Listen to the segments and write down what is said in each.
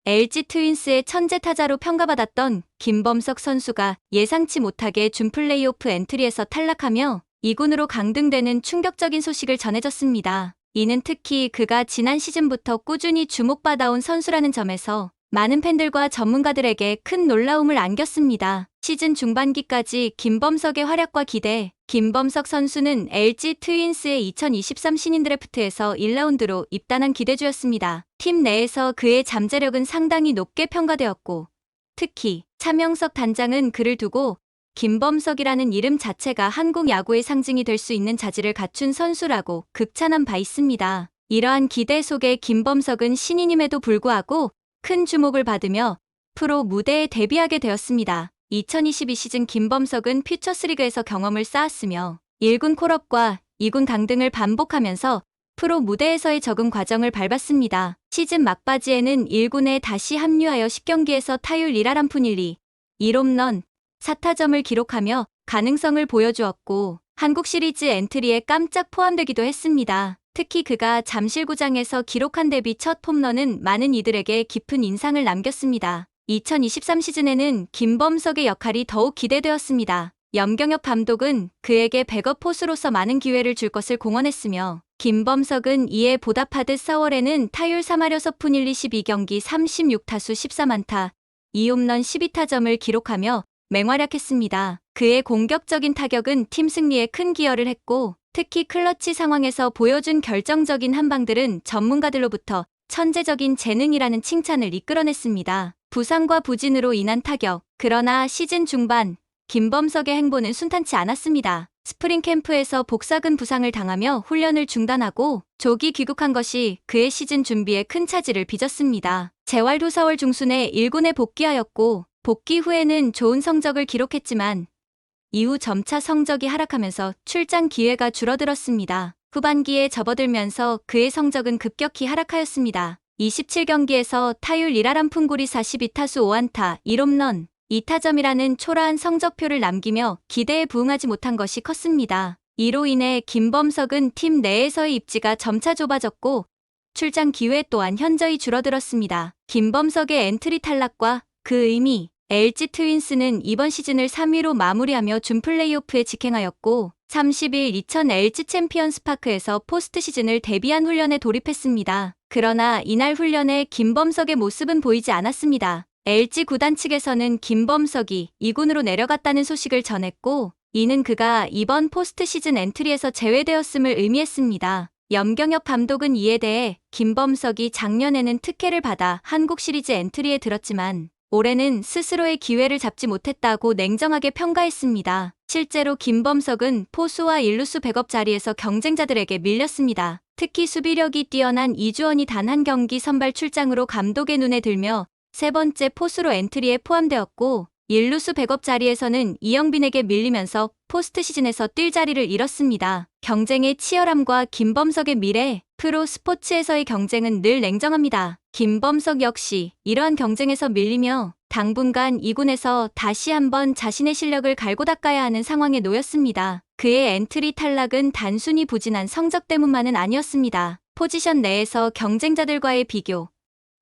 LG 트윈스의 천재 타자로 평가받았던 김범석 선수가 예상치 못하게 준 플레이오프 엔트리에서 탈락하며 2군으로 강등되는 충격적인 소식을 전해졌습니다. 이는 특히 그가 지난 시즌부터 꾸준히 주목받아온 선수라는 점에서 많은 팬들과 전문가들에게 큰 놀라움을 안겼습니다. 시즌 중반기까지 김범석의 활약과 기대. 김범석 선수는 LG 트윈스의 2023 신인 드래프트에서 1라운드로 입단한 기대주였습니다. 팀 내에서 그의 잠재력은 상당히 높게 평가되었고, 특히 차명석 단장은 그를 두고 김범석이라는 이름 자체가 한국 야구의 상징이 될 수 있는 자질을 갖춘 선수라고 극찬한 바 있습니다. 이러한 기대 속에 김범석은 신인임에도 불구하고 큰 주목을 받으며 프로 무대에 데뷔하게 되었습니다. 2022 시즌 김범석은 퓨처스리그에서 경험을 쌓았으며 1군 콜업과 2군 강등을 반복하면서 프로 무대에서의 적응 과정을 밟았습니다. 시즌 막바지에는 1군에 다시 합류하여 10경기에서 타율 1할 1푼 1리, 1홈런, 4타점을 기록하며 가능성을 보여주었고 한국 시리즈 엔트리에 깜짝 포함되기도 했습니다. 특히 그가 잠실구장에서 기록한 데뷔 첫 홈런은 많은 이들에게 깊은 인상을 남겼습니다. 2023 시즌에는 김범석의 역할이 더욱 기대되었습니다. 염경엽 감독은 그에게 백업 포수로서 많은 기회를 줄 것을 공언했으며 김범석은 이에 보답하듯 4월에는 타율 3할 6푼 1리 12경기 36타수 14안타, 2홈런 12타점을 기록하며 맹활약했습니다. 그의 공격적인 타격은 팀 승리에 큰 기여를 했고 특히 클러치 상황에서 보여준 결정적인 한방들은 전문가들로부터 천재적인 재능이라는 칭찬을 이끌어냈습니다. 부상과 부진으로 인한 타격. 그러나 시즌 중반 김범석의 행보는 순탄치 않았습니다. 스프링 캠프에서 복사근 부상을 당하며 훈련을 중단하고 조기 귀국한 것이 그의 시즌 준비에 큰 차질을 빚었습니다. 재활 후 4월 중순에 1군에 복귀하였고 복귀 후에는 좋은 성적을 기록했지만 이후 점차 성적이 하락하면서 출장 기회가 줄어들었습니다. 후반기에 접어들면서 그의 성적은 급격히 하락하였습니다. 27경기에서 타율 1할 1푼 9리 42타수 5안타 1홈런 2타점이라는 초라한 성적표를 남기며 기대에 부응하지 못한 것이 컸습니다. 이로 인해 김범석은 팀 내에서의 입지가 점차 좁아졌고 출장 기회 또한 현저히 줄어들었습니다. 김범석의 엔트리 탈락과 그 의미. LG 트윈스는 이번 시즌을 3위로 마무리하며 준 플레이오프에 직행하였고 30일 이천 LG 챔피언스 파크에서 포스트 시즌을 대비한 훈련에 돌입했습니다. 그러나 이날 훈련에 김범석의 모습은 보이지 않았습니다. LG 구단 측에서는 김범석이 2군으로 내려갔다는 소식을 전했고 이는 그가 이번 포스트 시즌 엔트리에서 제외되었음을 의미했습니다. 염경엽 감독은 이에 대해 김범석이 작년에는 특혜를 받아 한국 시리즈 엔트리에 들었지만 올해는 스스로의 기회를 잡지 못했다고 냉정하게 평가했습니다. 실제로 김범석은 포수와 일루수 백업 자리에서 경쟁자들에게 밀렸습니다. 특히 수비력이 뛰어난 이주원이 단 한 경기 선발 출장으로 감독의 눈에 들며 세 번째 포수로 엔트리에 포함되었고 일루수 백업 자리에서는 이영빈에게 밀리면서 포스트 시즌에서 뛸 자리를 잃었습니다. 경쟁의 치열함과 김범석의 미래. 프로 스포츠에서의 경쟁은 늘 냉정합니다. 김범석 역시 이러한 경쟁에서 밀리며 당분간 2군에서 다시 한번 자신의 실력을 갈고 닦아야 하는 상황에 놓였습니다. 그의 엔트리 탈락은 단순히 부진한 성적 때문만은 아니었습니다. 포지션 내에서 경쟁자들과의 비교,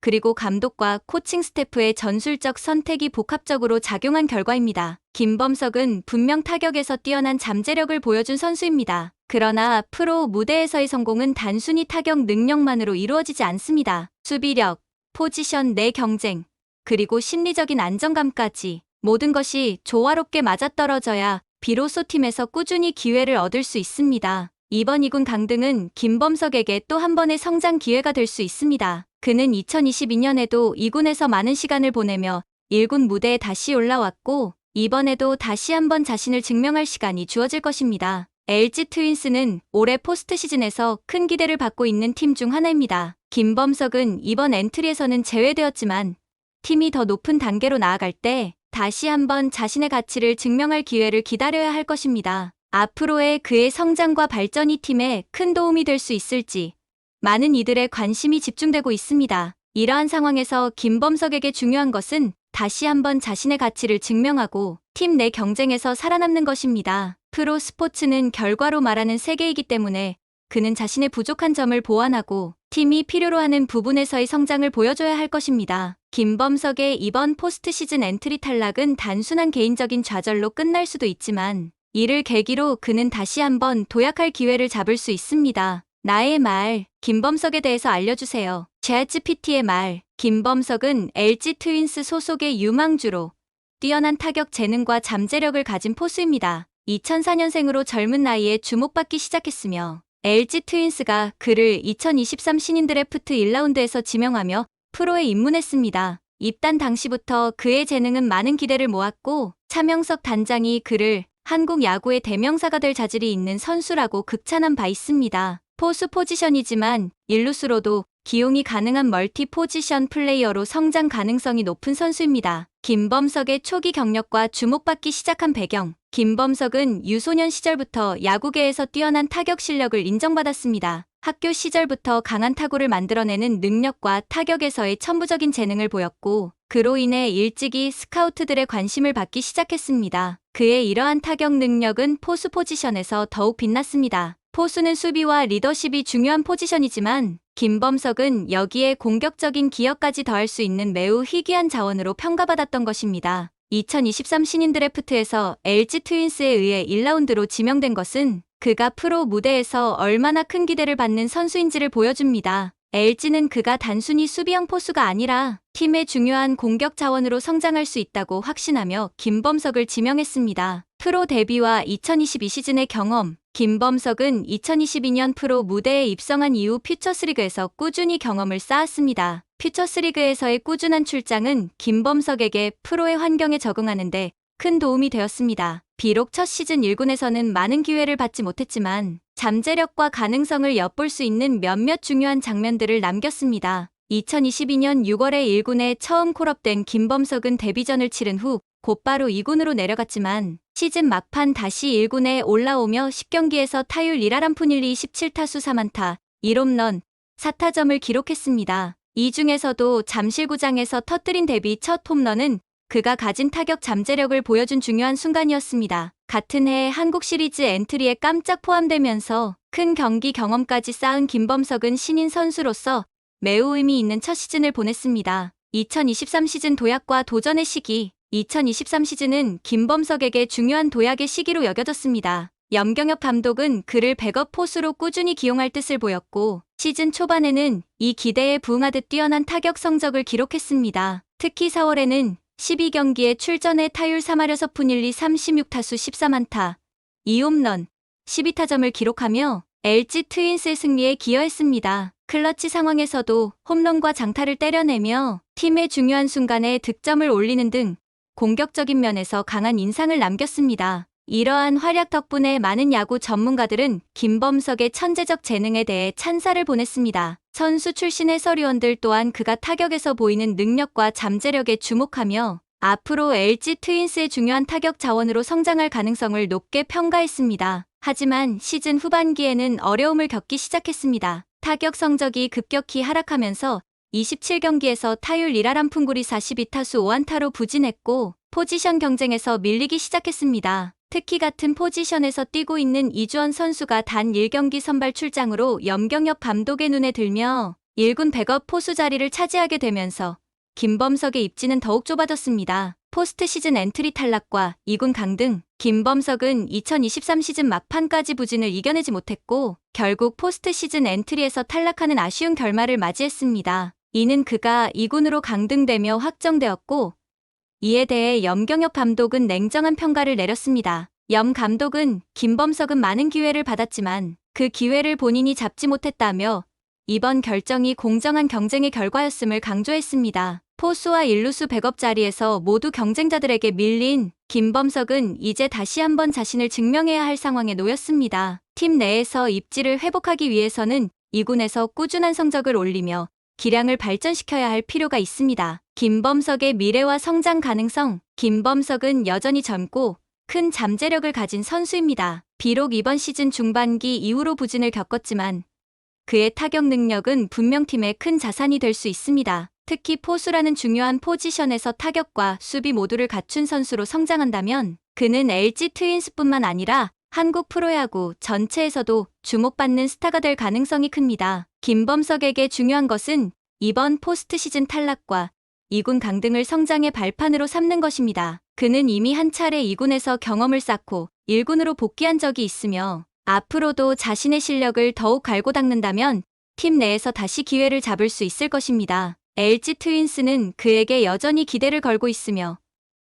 그리고 감독과 코칭 스태프의 전술적 선택이 복합적으로 작용한 결과입니다. 김범석은 분명 타격에서 뛰어난 잠재력을 보여준 선수입니다. 그러나 프로 무대에서의 성공은 단순히 타격 능력만으로 이루어지지 않습니다. 수비력, 포지션 내 경쟁, 그리고 심리적인 안정감까지 모든 것이 조화롭게 맞아떨어져야 비로소 팀에서 꾸준히 기회를 얻을 수 있습니다. 이번 2군 강등은 김범석에게 또 한 번의 성장 기회가 될 수 있습니다. 그는 2022년에도 2군에서 많은 시간을 보내며 1군 무대에 다시 올라왔고 이번에도 다시 한번 자신을 증명할 시간이 주어질 것입니다. LG 트윈스는 올해 포스트 시즌에서 큰 기대를 받고 있는 팀 중 하나입니다. 김범석은 이번 엔트리에서는 제외되었지만 팀이 더 높은 단계로 나아갈 때 다시 한번 자신의 가치를 증명할 기회를 기다려야 할 것입니다. 앞으로의 그의 성장과 발전이 팀에 큰 도움이 될 수 있을지 많은 이들의 관심이 집중되고 있습니다. 이러한 상황에서 김범석에게 중요한 것은 다시 한번 자신의 가치를 증명하고 팀 내 경쟁에서 살아남는 것입니다. 프로 스포츠는 결과로 말하는 세계이기 때문에 그는 자신의 부족한 점을 보완하고 팀이 필요로 하는 부분에서의 성장을 보여줘야 할 것입니다. 김범석의 이번 포스트 시즌 엔트리 탈락은 단순한 개인적인 좌절로 끝날 수도 있지만 이를 계기로 그는 다시 한번 도약할 기회를 잡을 수 있습니다. 나의 말, 김범석에 대해서 알려주세요. 챗GPT의 말, 김범석은 LG 트윈스 소속의 유망주로 뛰어난 타격 재능과 잠재력을 가진 포수입니다. 2004년생으로 젊은 나이에 주목받기 시작했으며 LG 트윈스가 그를 2023 신인 드래프트 1라운드에서 지명하며 프로에 입문했습니다. 입단 당시부터 그의 재능은 많은 기대를 모았고 차명석 단장이 그를 한국 야구의 대명사가 될 자질이 있는 선수라고 극찬한 바 있습니다. 포수 포지션이지만 일루수로도 기용이 가능한 멀티 포지션 플레이어로 성장 가능성이 높은 선수입니다. 김범석의 초기 경력과 주목받기 시작한 배경. 김범석은 유소년 시절부터 야구계에서 뛰어난 타격 실력을 인정받았습니다. 학교 시절부터 강한 타구를 만들어내는 능력과 타격에서의 천부적인 재능을 보였고 그로 인해 일찍이 스카우트들의 관심을 받기 시작했습니다. 그의 이러한 타격 능력은 포수 포지션에서 더욱 빛났습니다. 포수는 수비와 리더십이 중요한 포지션이지만 김범석은 여기에 공격적인 기여까지 더할 수 있는 매우 희귀한 자원으로 평가받았던 것입니다. 2023 신인 드래프트에서 LG 트윈스에 의해 1라운드로 지명된 것은 그가 프로 무대에서 얼마나 큰 기대를 받는 선수인지를 보여줍니다. LG는 그가 단순히 수비형 포수가 아니라 팀의 중요한 공격 자원으로 성장할 수 있다고 확신하며 김범석을 지명했습니다. 프로 데뷔와 2022 시즌의 경험. 김범석은 2022년 프로 무대에 입성한 이후 퓨처스리그에서 꾸준히 경험을 쌓았습니다. 퓨처스리그에서의 꾸준한 출장은 김범석에게 프로의 환경에 적응하는 데 큰 도움이 되었습니다. 비록 첫 시즌 1군에서는 많은 기회를 받지 못했지만 잠재력과 가능성을 엿볼 수 있는 몇몇 중요한 장면들을 남겼습니다. 2022년 6월에 1군에 처음 콜업된 김범석은 데뷔전을 치른 후 곧바로 2군으로 내려갔지만 시즌 막판 다시 1군에 올라오며 10경기에서 타율 1할 1푼 1리 17타수 4안타 1홈런 4타점을 기록했습니다. 이 중에서도 잠실구장에서 터뜨린 데뷔 첫 홈런은 그가 가진 타격 잠재력을 보여준 중요한 순간이었습니다. 같은 해 한국 시리즈 엔트리에 깜짝 포함되면서 큰 경기 경험까지 쌓은 김범석은 신인 선수로서 매우 의미 있는 첫 시즌을 보냈습니다. 2023 시즌 도약과 도전의 시기. 2023 시즌은 김범석에게 중요한 도약의 시기로 여겨졌습니다. 염경엽 감독은 그를 백업 포수로 꾸준히 기용할 뜻을 보였고 시즌 초반에는 이 기대에 부응하듯 뛰어난 타격 성적을 기록했습니다. 특히 4월에는 12경기에 출전해 타율 3할 6푼 1리 36타수 13안타 2홈런 12타점을 기록하며 LG 트윈스의 승리에 기여했습니다. 클러치 상황에서도 홈런과 장타를 때려내며 팀의 중요한 순간에 득점을 올리는 등 공격적인 면에서 강한 인상을 남겼습니다. 이러한 활약 덕분에 많은 야구 전문가들은 김범석의 천재적 재능에 대해 찬사를 보냈습니다. 선수 출신 해설위원들 또한 그가 타격에서 보이는 능력과 잠재력에 주목하며 앞으로 LG 트윈스의 중요한 타격 자원으로 성장할 가능성을 높게 평가했습니다. 하지만 시즌 후반기에는 어려움을 겪기 시작했습니다. 타격 성적이 급격히 하락하면서 27경기에서 타율 1할 1푼 9리 42타수 5안타로 부진했고 포지션 경쟁에서 밀리기 시작했습니다. 특히 같은 포지션에서 뛰고 있는 이주원 선수가 단 1경기 선발 출장으로 염경엽 감독의 눈에 들며 1군 백업 포수 자리를 차지하게 되면서 김범석의 입지는 더욱 좁아졌습니다. 포스트 시즌 엔트리 탈락과 2군 강등. 김범석은 2023 시즌 막판까지 부진을 이겨내지 못했고 결국 포스트 시즌 엔트리에서 탈락하는 아쉬운 결말을 맞이했습니다. 이는 그가 2군으로 강등되며 확정되었고 이에 대해 염경엽 감독은 냉정한 평가를 내렸습니다. 염 감독은 김범석은 많은 기회를 받았지만 그 기회를 본인이 잡지 못했다며 이번 결정이 공정한 경쟁의 결과였음을 강조했습니다. 포수와 일루수 백업 자리에서 모두 경쟁자들에게 밀린 김범석은 이제 다시 한번 자신을 증명해야 할 상황에 놓였습니다. 팀 내에서 입지를 회복하기 위해서는 2군에서 꾸준한 성적을 올리며 기량을 발전시켜야 할 필요가 있습니다. 김범석의 미래와 성장 가능성. 김범석은 여전히 젊고 큰 잠재력을 가진 선수입니다. 비록 이번 시즌 중반기 이후로 부진을 겪었지만 그의 타격 능력은 분명 팀의 큰 자산이 될 수 있습니다. 특히 포수라는 중요한 포지션에서 타격과 수비 모두를 갖춘 선수로 성장한다면 그는 LG 트윈스뿐만 아니라 한국 프로야구 전체에서도 주목받는 스타가 될 가능성이 큽니다. 김범석에게 중요한 것은 이번 포스트 시즌 탈락과 2군 강등을 성장의 발판으로 삼는 것입니다. 그는 이미 한 차례 2군에서 경험을 쌓고 1군으로 복귀한 적이 있으며 앞으로도 자신의 실력을 더욱 갈고 닦는다면 팀 내에서 다시 기회를 잡을 수 있을 것입니다. LG 트윈스는 그에게 여전히 기대를 걸고 있으며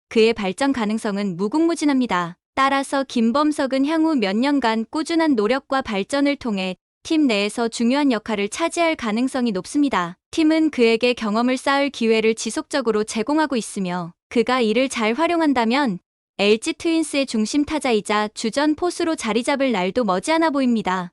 그의 발전 가능성은 무궁무진합니다. 따라서 김범석은 향후 몇 년간 꾸준한 노력과 발전을 통해 팀 내에서 중요한 역할을 차지할 가능성이 높습니다. 팀은 그에게 경험을 쌓을 기회를 지속적으로 제공하고 있으며 그가 이를 잘 활용한다면 LG 트윈스의 중심 타자이자 주전 포수로 자리 잡을 날도 머지않아 보입니다.